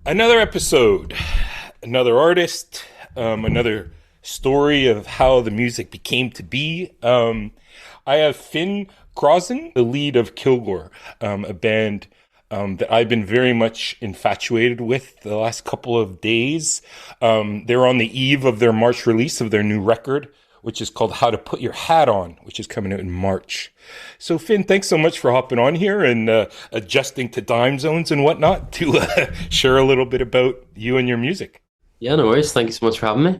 Another episode, another artist, another story of how the music became to be. I have Fionn Crossan, the lead of Kilgour, a band that I've been very much infatuated with the last couple of days. They're on the eve of their March release of their new record, which is called How to Put Your Hat On, which is coming out in March. So, Fionn, thanks so much for hopping on here and adjusting to time zones and whatnot to share a little bit about you and your music. Yeah, no worries. Thank you so much for having me.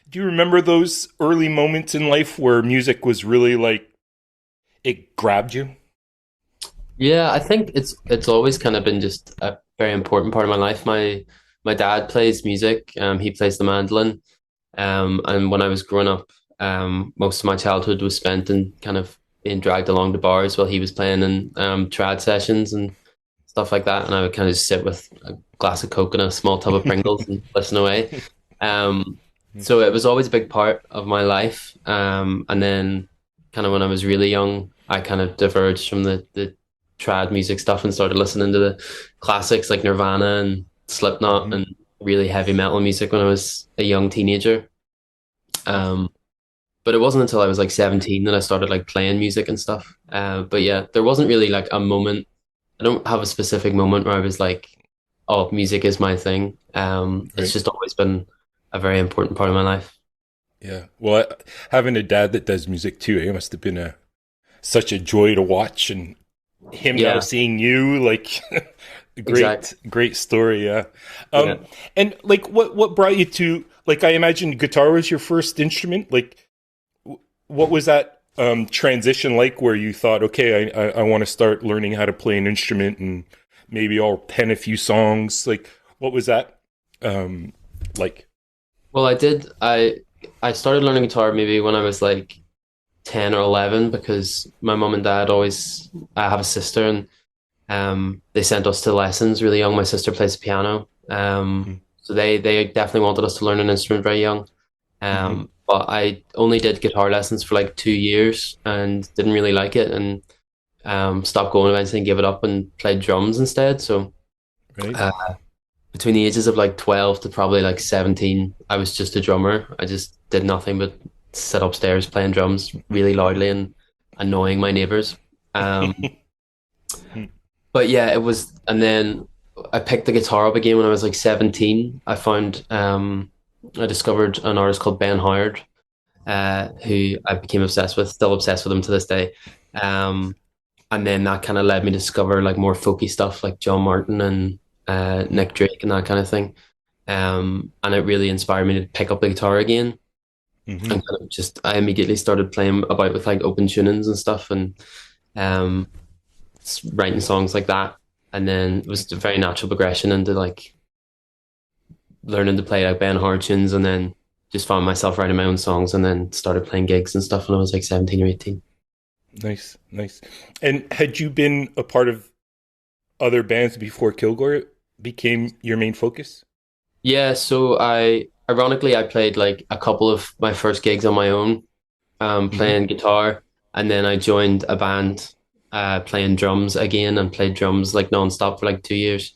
Do you remember those early moments in life where music was really like, it grabbed you? Yeah, I think it's always kind of been just a very important part of my life. My dad plays music. He plays the mandolin. And when I was growing up, most of my childhood was spent in kind of being dragged along to bars while he was playing in trad sessions and stuff like that. And I would kind of just sit with a glass of Coke and a small tub of Pringles and listen away. Um, so it was always a big part of my life. And then kind of when I was really young, I kind of diverged from the trad music stuff and started listening to the classics like Nirvana and Slipknot Mhm. and really heavy metal music when I was a young teenager. Um, but it wasn't until I was like 17 that I started like playing music and stuff. But yeah, there wasn't really like a moment. I don't have a specific moment where I was like, oh, music is my thing. It's Right. just always been a very important part of my life. Yeah. Well, having a dad that does music too, it must have been such a joy to watch, and him now Yeah, seeing you like exactly. great story. Yeah. Yeah. Um, and like, what brought you to like? I imagine guitar was your first instrument. Like, what was that transition like, where you thought, okay, I want to start learning how to play an instrument, and maybe I'll pen a few songs. Like, what was that um like? Well, I started learning guitar maybe when I was like 10 or 11 because my mum and dad always I have a sister and they sent us to lessons really young. My sister plays the piano. So they definitely wanted us to learn an instrument very young. Mm-hmm. But I only did guitar lessons for like 2 years and didn't really like it and stopped going eventually and gave it up and played drums instead. So Right. uh, between the ages of like 12 to probably like 17, I was just a drummer. I just did nothing but sit upstairs playing drums really loudly and annoying my neighbors. Um, but yeah, it was, and then I picked the guitar up again when I was like 17. I discovered an artist called Ben Howard, who I became obsessed with, still obsessed with him to this day. Um, and then that kind of led me to discover like more folky stuff like John Martin and Nick Drake and that kind of thing. And it really inspired me to pick up the guitar again Mm-hmm. and kind of just I immediately started playing about with like open tunings and stuff and um, writing songs like that. And then it was a very natural progression into like learning to play like Ben Howard tunes and then just found myself writing my own songs and then started playing gigs and stuff when I was like 17 or 18. Nice, nice. And had you been a part of other bands before Kilgore became your main focus? Yeah, so I ironically I played like a couple of my first gigs on my own, Mm-hmm. playing guitar, and then I joined a band playing drums again and played drums like nonstop for like 2 years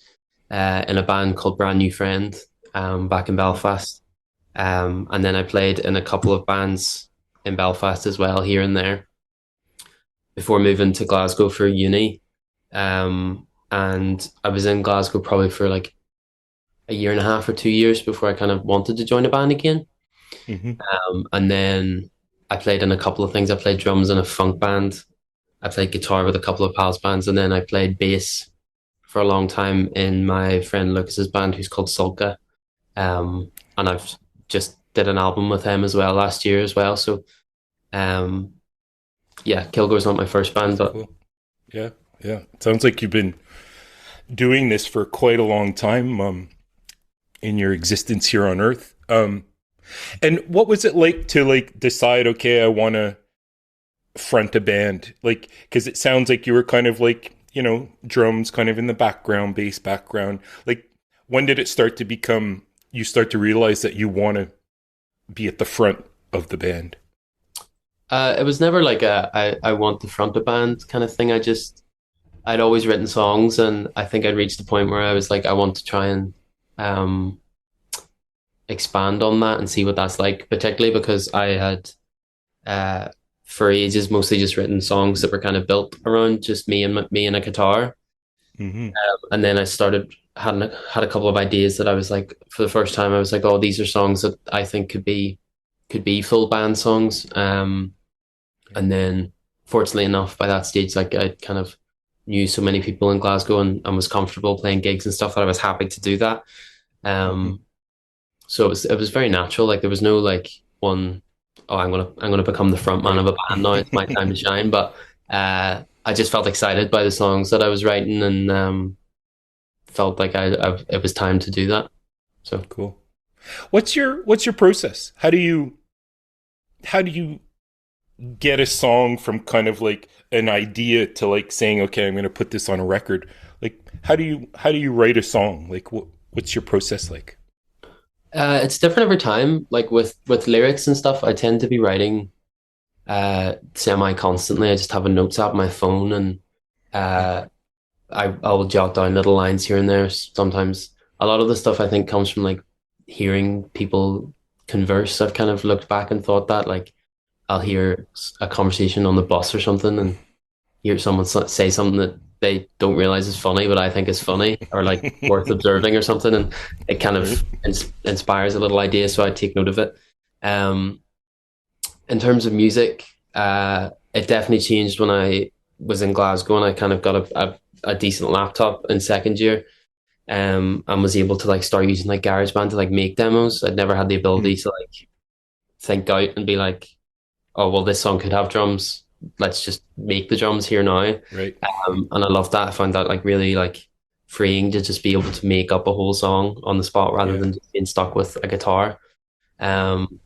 in a band called Brand New Friend back in Belfast. And then I played in a couple of bands in Belfast as well, here and there, before moving to Glasgow for uni. And I was in Glasgow probably for like a year and a half or 2 years before I kind of wanted to join a band again. Mm-hmm. And then I played in a couple of things. I played drums in a funk band. I played guitar with a couple of pals bands, and then I played bass for a long time in my friend Lucas's band, who's called Sulka. And I've just did an album with him as well last year as well. So um, yeah, Kilgour's not my first band, That's but cool. Yeah, yeah. It sounds like you've been doing this for quite a long time in your existence here on Earth. And what was it like to like decide, okay, I want to front a band? Like, because it sounds like you were kind of like, drums kind of in the background, bass background. Like, when did it start to become, you start to realize that you want to be at the front of the band? it was never like I want to front a band kind of thing. I just I'd always written songs, and I think I'd reached the point where I was like, I want to try and um, expand on that and see what that's like, particularly because I had uh, for ages mostly just written songs that were kind of built around just me and a guitar. Hmm. And then I started had a couple of ideas that I was like, for the first time, I was like, oh, these are songs that I think could be full band songs. And then, fortunately enough, by that stage, like I kind of knew so many people in Glasgow and was comfortable playing gigs and stuff that I was happy to do that. Hmm. Um, so it was very natural. Like there was no like one, oh, I'm gonna become the front man Right. of a band now. It's my time to shine. But I just felt excited by the songs that I was writing and felt like it was time to do that. So Cool. What's your process? How do you get a song from kind of like an idea to like saying, okay, I'm going to put this on a record? Like, how do you write a song? Like, what's your process like? it's different every time. Like with lyrics and stuff, I tend to be writing semi constantly. I just have a notes app on my phone and uh, I'll jot down little lines here and there. Sometimes a lot of the stuff I think comes from like hearing people converse. I've kind of looked back and thought that like I'll hear a conversation on the bus or something and hear someone say something that they don't realize is funny, but I think is funny or like worth observing or something, and it kind Right. of inspires a little idea. So I take note of it. Um, in terms of music, it definitely changed when I was in Glasgow and I kind of got a decent laptop in second year. And was able to like start using like GarageBand to like make demos. I'd never had the ability to like think out and be like, oh well, this song could have drums. Let's just make the drums here now. Right. And I love that. I found that like really like freeing to just be able to make up a whole song on the spot rather Yeah. than just being stuck with a guitar. Um,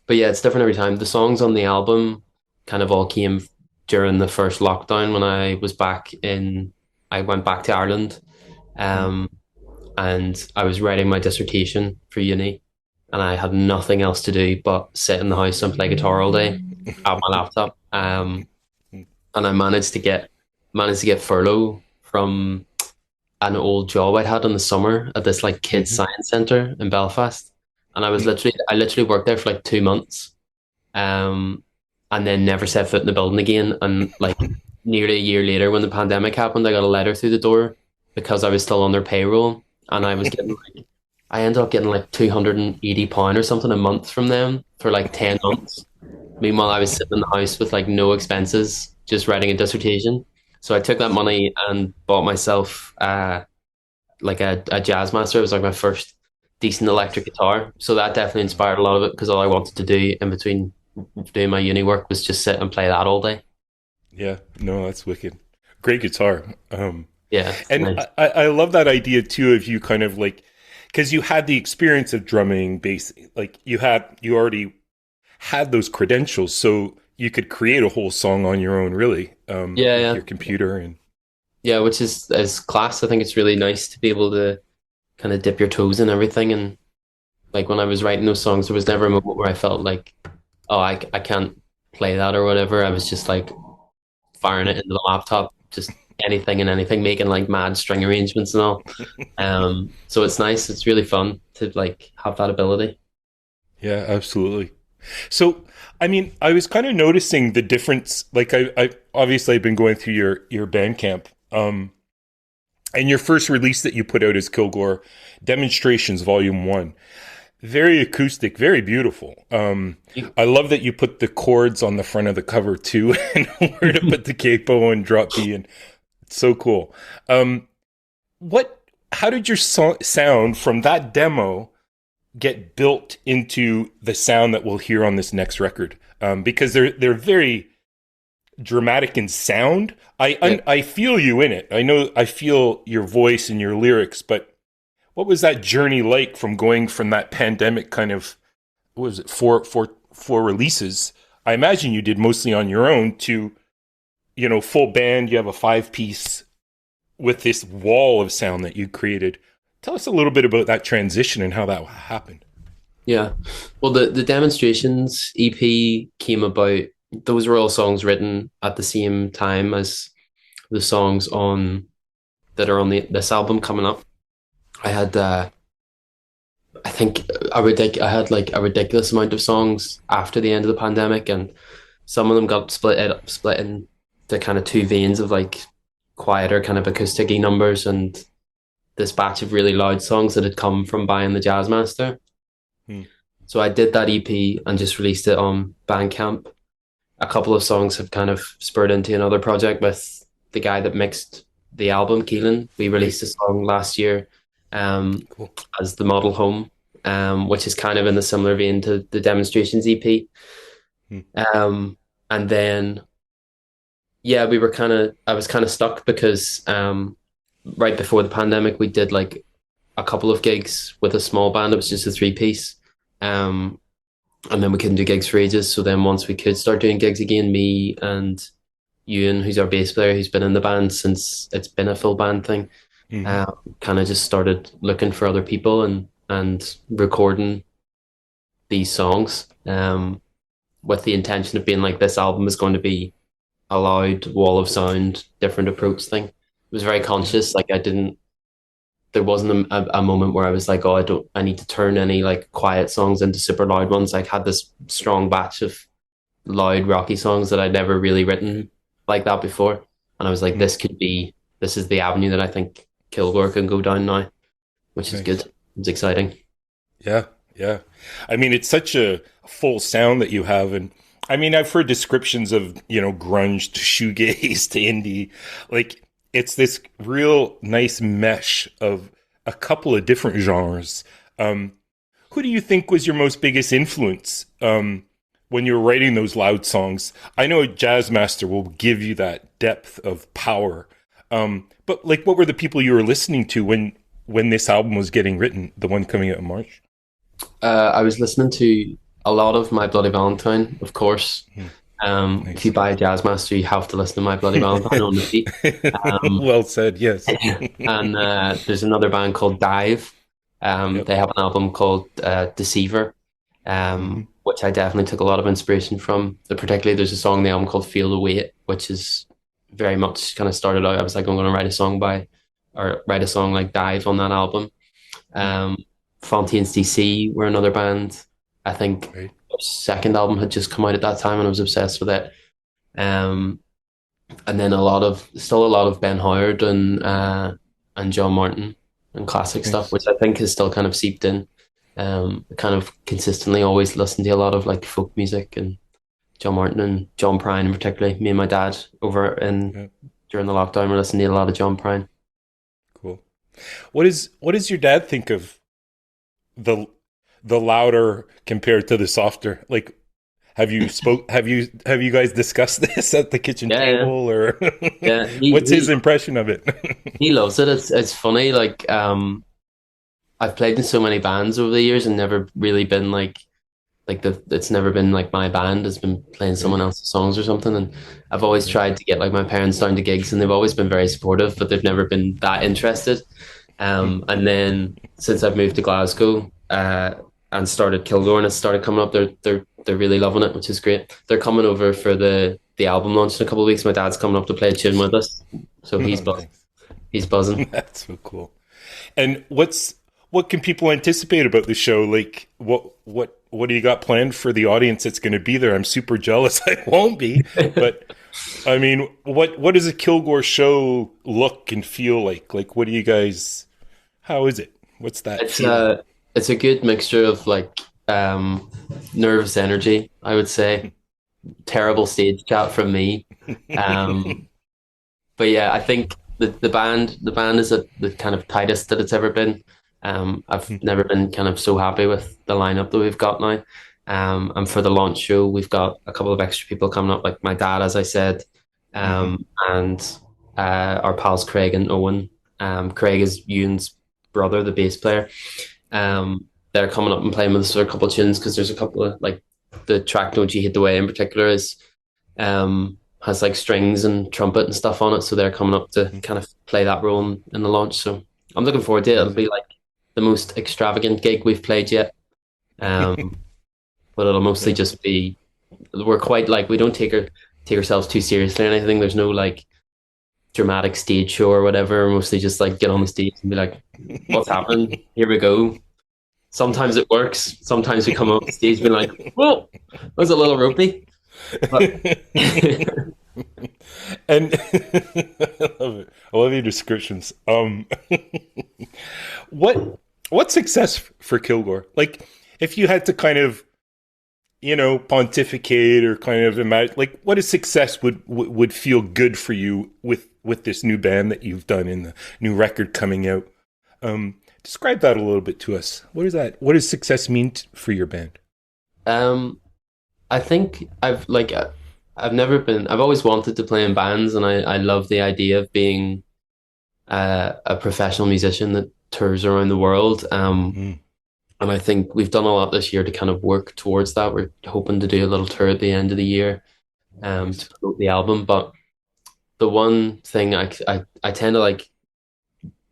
but yeah, it's different every time. The songs on the album kind of all came during the first lockdown when I went back to Ireland. Mm. Um, and I was writing my dissertation for uni and I had nothing else to do but sit in the house and play guitar all day at my laptop. And I managed to get furlough from an old job I'd had in the summer at this like kids Hmm. science center in Belfast. And I literally worked there for like 2 months, um, and then never set foot in the building again. And like nearly a year later, when the pandemic happened, I got a letter through the door because I was still on their payroll, and I ended up getting like £280 or something a month from them for like 10 months. Meanwhile, I was sitting in the house with like no expenses, just writing a dissertation. So I took that money and bought myself like a jazz master. It was like my first decent electric guitar. So that definitely inspired a lot of it because all I wanted to do in between doing my uni work was just sit and play that all day. Yeah. No, that's wicked. Great guitar. Yeah, it's And nice. I love that idea too of you kind of like, because you had the experience of drumming bass, like you already had those credentials, so you could create a whole song on your own, really, Yeah, with yeah, your computer. And yeah. Which is class. I think it's really nice to be able to kind of dip your toes in everything. And like when I was writing those songs, there was never a moment where I felt like, oh, I can't play that or whatever. I was just like firing it into the laptop, just anything and anything, making like mad string arrangements and all. So it's nice. It's really fun to like have that ability. yeah, absolutely. So, I mean, I was kind of noticing the difference. Like, I obviously I've been going through your Bandcamp, and your first release that you put out is Kilgour Demonstrations Volume One. Very acoustic, very beautiful. I love that you put the chords on the front of the cover too, and where to put the capo and drop B, and it's so cool. Um, what? How did your sound from that demo get built into the sound that we'll hear on this next record? Because they're very dramatic in sound. Yeah. I feel you in it. I know I feel your voice and your lyrics, but what was that journey like from going from that pandemic kind of, what was it, four releases? I imagine you did mostly on your own to, full band. You have a 5 piece with this wall of sound that you created. Tell us a little bit about that transition and how that happened. Yeah. Well, the demonstrations EP came about. Those were all songs written at the same time as the songs on that are on this album coming up. I had I think I had like a ridiculous amount of songs after the end of the pandemic, and some of them got split into kind of two veins of like quieter kind of acoustic-y numbers and this batch of really loud songs that had come from buying the Jazzmaster. Hmm. So I did that EP and just released it on Bandcamp. A couple of songs have kind of spurred into another project with the guy that mixed the album, Keelan. We released a song last year Cool. as the Model Home, which is kind of in the similar vein to the Demonstrations EP. Hmm. And then, yeah, I was kind of stuck because right before the pandemic, we did like a couple of gigs with a small band. It was just a three-piece. And then we couldn't do gigs for ages. So then once we could start doing gigs again, me and Ewan, who's our bass player, who's been in the band since it's been a full band thing, kind of just started looking for other people and recording these songs with the intention of being like, this album is going to be a loud wall of sound, different approach thing. It was very conscious. Like there wasn't a moment where I was like, oh, I need to turn any like quiet songs into super loud ones. I had this strong batch of loud rocky songs that I'd never really written like that before. And I was like, this is the avenue that I think Kilgour can go down now, which is good. It's exciting. Yeah, yeah. I mean, it's such a full sound that you have. And I mean, I've heard descriptions of, grunge to shoegaze to indie. Like, it's this real nice mesh of a couple of different genres. Who do you think was your most biggest influence when you were writing those loud songs? I know a Jazzmaster will give you that depth of power. But like, what were the people you were listening to when this album was getting written, the one coming out in March? I was listening to a lot of My Bloody Valentine, of course. Nice. If you buy a Jazzmaster, you have to listen to My Bloody Valentine on repeat. Well said, yes. And there's another band called Dive. They have an album called Deceiver, which I definitely took a lot of inspiration from. Particularly, there's a song in the album called Feel the Weight, which is very much kind of started out. I was like, I'm going to write a song like Dive on that album. Fontaines DC were another band. I think their second album had just come out at that time, and I was obsessed with it. And then still a lot of Ben Howard and John Martin and classic stuff, which I think has still kind of seeped in. Kind of consistently always listen to a lot of like folk music and John Martin and John Prine in particular. Me and my dad during the lockdown were listening to a lot of John Prine. Cool. What does your dad think of the louder compared to the softer? Like, have you guys discussed this at the kitchen table or what's his impression of it? He loves it. It's funny. Like, I've played in so many bands over the years and never really been it's never been like my band. It's been playing someone else's songs or something. And I've always tried to get like my parents down to gigs, and they've always been very supportive, but they've never been that interested. And then since I've moved to Glasgow, and started Kilgour and it started coming up, they're really loving it, which is great. They're coming over for the album launch in a couple of weeks. My dad's coming up to play a tune with us, so he's buzzing. He's buzzing. That's so cool. And what can people anticipate about the show? Like, what do you got planned for the audience that's going to be there? I'm super jealous. I won't be, but I mean, what does a Kilgour show look and feel like? Like, what do you guys? How is it? What's that? It's a good mixture of like nervous energy, I would say. Terrible stage chat from me. But yeah, I think the band is at the kind of tightest that it's ever been. I've never been kind of so happy with the lineup that we've got now. And for the launch show, we've got a couple of extra people coming up, like my dad, as I said, and our pals Craig and Owen. Craig is Ewan's brother, the bass player. They're coming up and playing with us for a couple of tunes, because there's a couple of like the track Don't You Hate the Way in particular is has like strings and trumpet and stuff on it, so they're coming up to kind of play that role in the launch. So I'm looking forward to it. It'll be like the most extravagant gig we've played yet, but it'll mostly just be, we're quite like, we don't take ourselves too seriously or anything. There's no like dramatic stage show or whatever. Mostly just like get on the stage and be like, "What's happening? Here we go." Sometimes it works. Sometimes we come off the stage being like, "Whoa, that was a little ropey." But And I love it. I love your descriptions. What what's success for Kilgour? Like, if you had to kind of, pontificate or kind of imagine, like, what is success would feel good for you with this new band that you've done and the new record coming out. Describe that a little bit to us. What is that? What does success mean for your band? um, I think I've never been. I've always wanted to play in bands, and I love the idea of being a professional musician that tours around the world. Mm. And I think we've done a lot this year to kind of work towards that. We're hoping to do a little tour at the end of the year, to promote the album. But the one thing I tend to like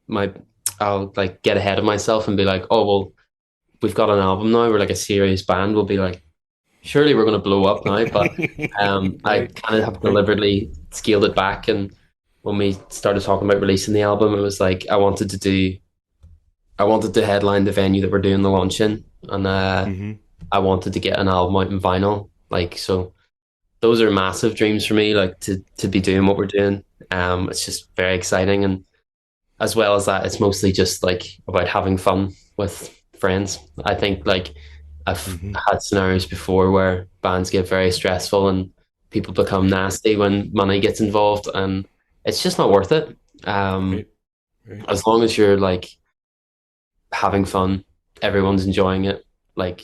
my I'll like get ahead of myself and be like, oh well, we've got an album now. We're like a serious band. We'll be like, surely we're going to blow up now. But I Right, kind of have right. deliberately scaled it back. And when we started talking about releasing the album, it was like I wanted to headline the venue that we're doing the launch in, and Hmm. I wanted to get an album out in vinyl. Like so, those are massive dreams for me. Like to be doing what we're doing. It's just very exciting, and as well as that, it's mostly just like about having fun with friends. I think like I've Hmm. had scenarios before where bands get very stressful and people become nasty when money gets involved, and it's just not worth it. Um, Right, right. as long as you're like having fun, everyone's enjoying it. Like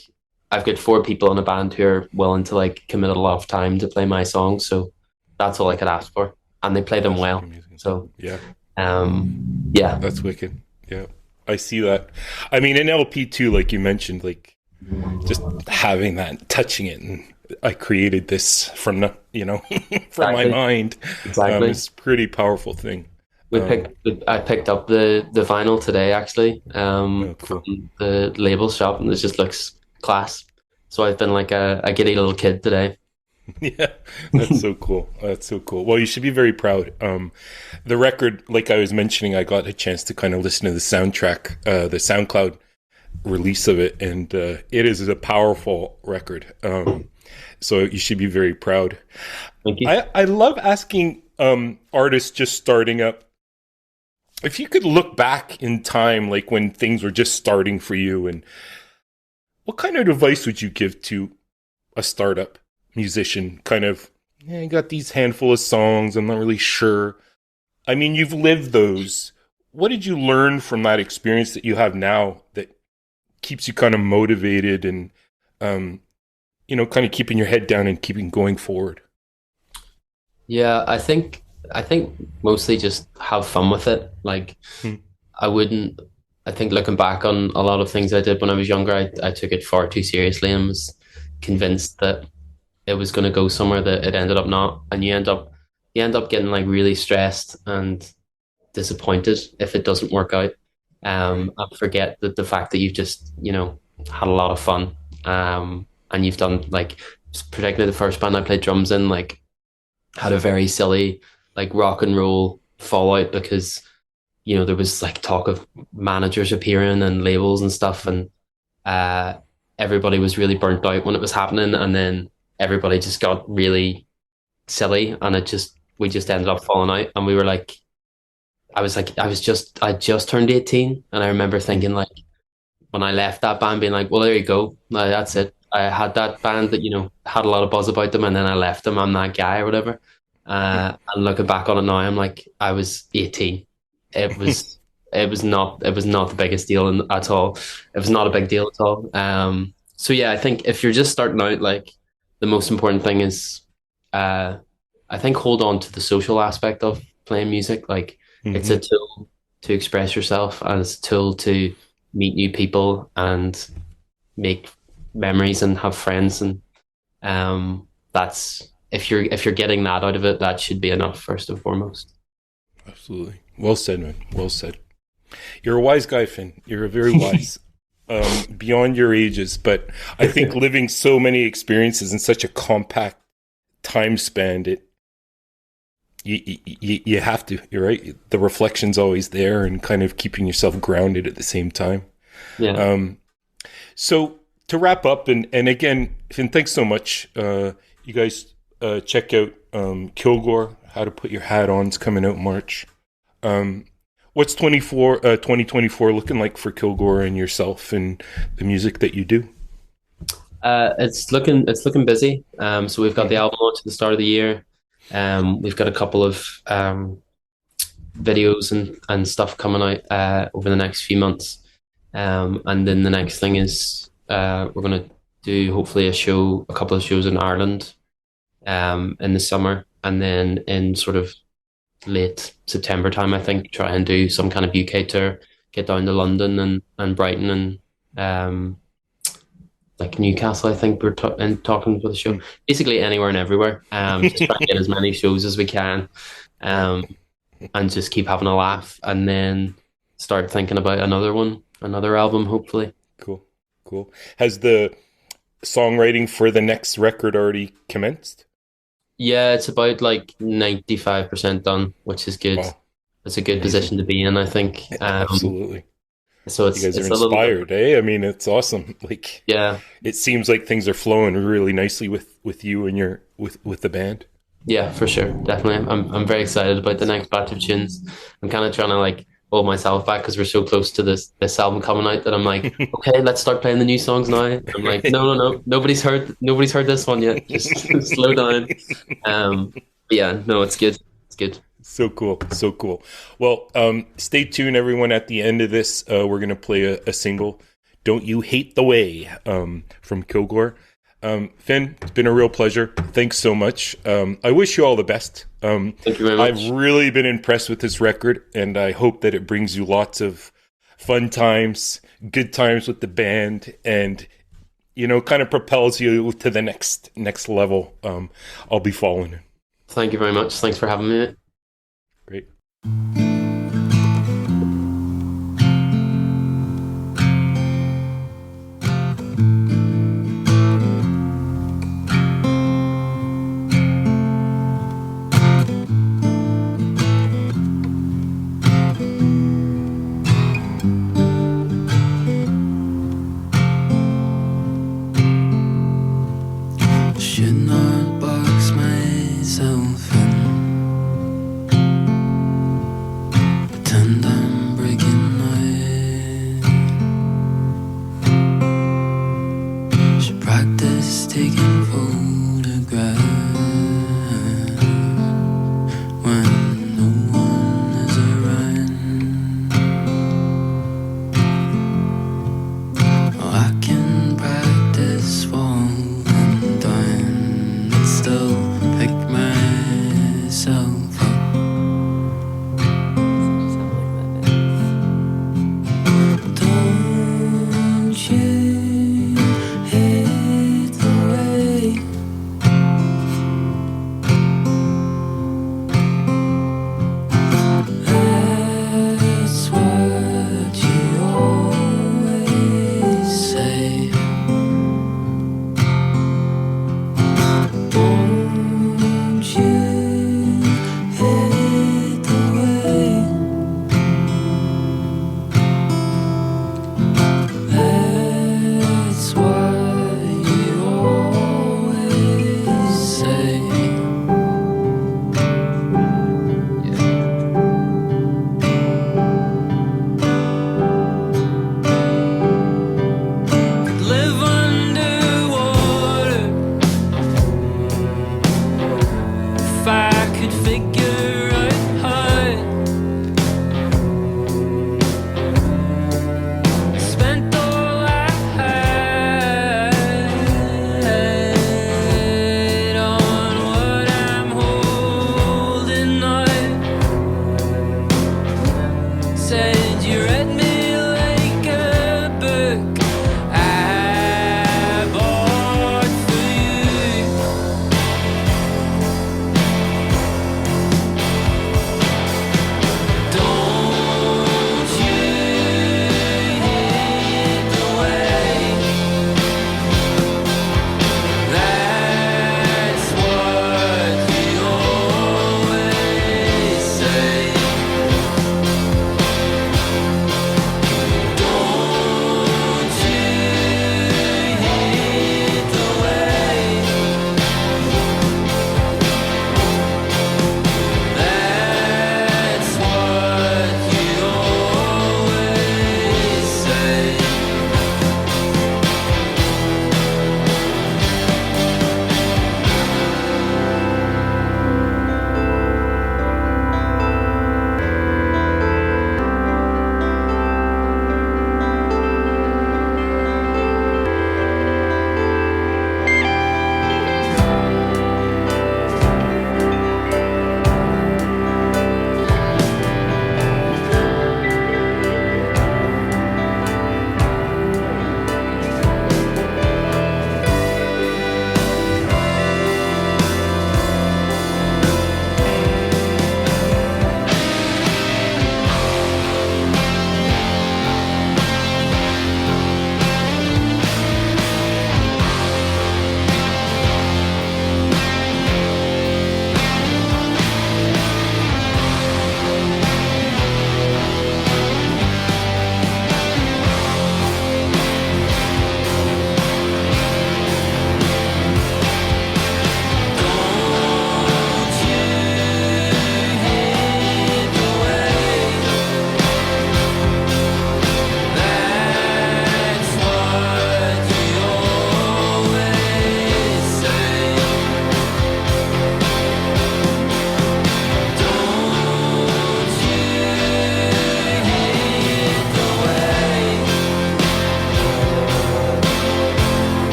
I've got four people in a band who are willing to like commit a lot of time to play my songs, so that's all I could ask for, and they play them That's well. amazing. So Yeah, yeah, that's wicked. Yeah, I see that. I mean, in LP too, like you mentioned, like just having that, touching it, and I created this from from my exactly, mind. exactly. It's a pretty powerful thing. We Um, picked. I picked up the vinyl today actually, oh, cool. from the label shop, and it just looks class. So I've been like a giddy little kid today. Yeah, that's so cool. That's so cool. Well, you should be very proud. The record, like I was mentioning, I got a chance to kind of listen to the soundtrack, the SoundCloud release of it, and it is a powerful record. So you should be very proud. Thank you. I love asking artists just starting up, if you could look back in time, like when things were just starting for you, and what kind of advice would you give to a startup musician? Kind of, yeah, I got these handful of songs, I'm not really sure. I mean, you've lived those. What did you learn from that experience that you have now that keeps you kind of motivated and, um, kind of keeping your head down and keeping going forward? Yeah, I think mostly just have fun with it. Like Hmm. I wouldn't. I think looking back on a lot of things I did when I was younger, I took it far too seriously and was convinced that it was going to go somewhere that it ended up not, and you end up getting like really stressed and disappointed if it doesn't work out. Right. And forget that the fact that you've just had a lot of fun, and you've done like particularly the first band I played drums in, like had a very silly like rock and roll fallout because there was like talk of managers appearing and labels and stuff, and uh, everybody was really burnt out when it was happening, and then everybody just got really silly, and we just ended up falling out, and we were like, I just turned 18, and I remember Hmm. thinking like when I left that band, being like, well, there you go, that's it. I had that band that had a lot of buzz about them, and then I left them. I'm that guy or whatever. And looking back on it now, I'm like, I was 18. It was it was not the biggest deal at all. It was not a big deal at all. So yeah, I think if you're just starting out, like the most important thing is, uh, I think hold on to the social aspect of playing music. Like it's a Hmm. tool to express yourself, and it's a tool to meet new people and make memories and have friends, and that's if you're getting that out of it, that should be enough first and foremost. Absolutely. Well said, man. Well said. You're a wise guy, Finn. You're very wise. Beyond your ages, but I think living so many experiences in such a compact time span, You have to. You're right. The reflection's always there, and kind of keeping yourself grounded at the same time. Yeah. So to wrap up, and again, Finn, thanks so much. You guys check out Kilgour, How to Put Your Hat On. It's coming out March. What's 2024 looking like for Kilgour and yourself and the music that you do? It's looking busy. So we've got the album launch at the start of the year. We've got a couple of videos and stuff coming out over the next few months. And then the next thing is we're going to do hopefully a couple of shows in Ireland in the summer, and then in sort of late September time, I think, try and do some kind of UK tour, get down to London and Brighton and like Newcastle, I think we're talking for the show. Basically anywhere and everywhere. Just try and get as many shows as we can, and just keep having a laugh, and then start thinking about another album, hopefully. Cool. Has the songwriting for the next record already commenced? Yeah, it's about like 95% done, which is good. Wow, It's a good amazing. position to be in, I think. Absolutely. So You guys are it's a little bit, inspired, eh? I mean, it's awesome. Like, yeah, it seems like things are flowing really nicely with you and your with the band. yeah, for sure, definitely. I'm very excited about the next batch of tunes. I'm kind of trying to like hold myself back because we're so close to this album coming out that I'm like, okay, let's start playing the new songs now. I'm like, no, nobody's heard this one yet. Just slow down. But yeah, no, it's good. It's good. So cool, so cool. Well, stay tuned, everyone. At the end of this, we're gonna play a single, "Don't You Hate the Way," from Kilgour. Finn, it's been a real pleasure. Thanks so much. I wish you all the best. Thank you very much. I've really been impressed with this record, and I hope that it brings you lots of fun times, good times with the band, and kind of propels you to the next level. I'll be following. Thank you very much. Thanks for having me. Great.